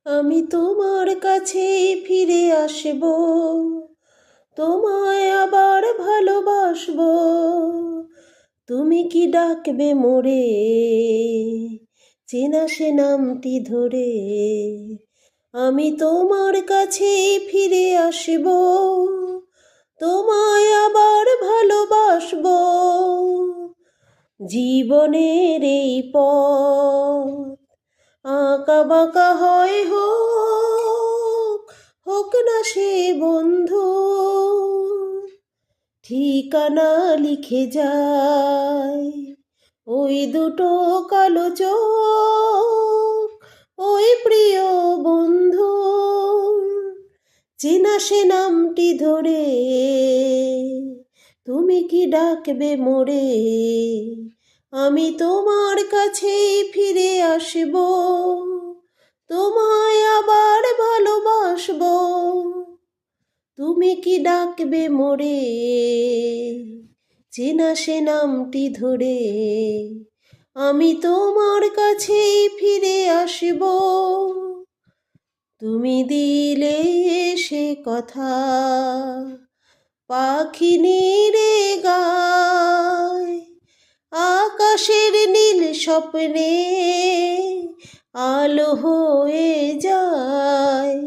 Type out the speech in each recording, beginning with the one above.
আমি তোমার কাছে ফিরে আসব, তোমায় আবার ভালোবাসবো। তুমি কি ডাকবে মোরে, চেনা সে নামটি ধরে? আমি তোমার কাছে ফিরে আসব, তোমায় আবার ভালোবাসবো। জীবনের এই পথ আঁকা বাঁকা হয়, হোক হোক না সে বন্ধু, ঠিকানা লিখে যায় ওই দুটো কালো চোখ, ওই প্রিয় বন্ধু। চেনা সে নামটি ধরে তুমি কি ডাকবে মোরে? আমি তোমার কাছে ফিরে আসব, তোমায় আবার ভালোবাসবো। তুমি কি ডাকবে মোরে, চেনা সে নামটি ধরে? আমি তোমার কাছে ফিরে আসব। তুমি দিলে সে কথা পাখি নীড়ে গায়, আকাশের নীল স্বপ্নে আলো হয়ে যায়।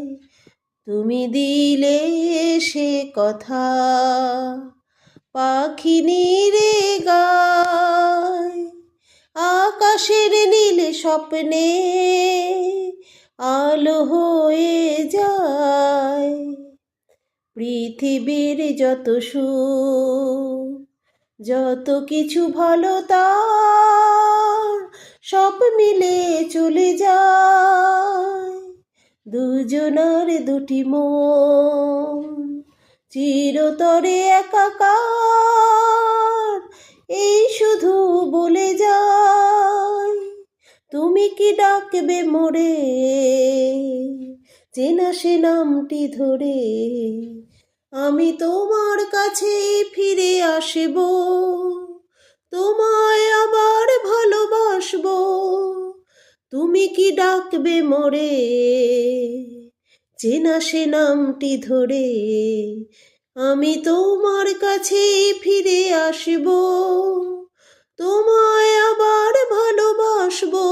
তুমি দিলে সে কথা পাখি নীড়ে গায়, আকাশের নীল স্বপ্নে আলো হয়ে যায়। পৃথিবীর যত সুখ, যত কিছু ভালো তার সব মিলে চলে যায়। দুজনার দুটি মন চিরতরে একাকার, এই শুধু বলে যায়। তুমি কি ডাকবে মোরে, চেনা সে নামটি ধরে? আমি তোমার কাছে ফিরে আসব, তোমায় আবার ভালোবাসবো। তুমি কি ডাকবে মোরে, চেনা সে নামটি ধরে? আমি তোমার কাছে ফিরে আসব, তোমায় আবার ভালোবাসবো।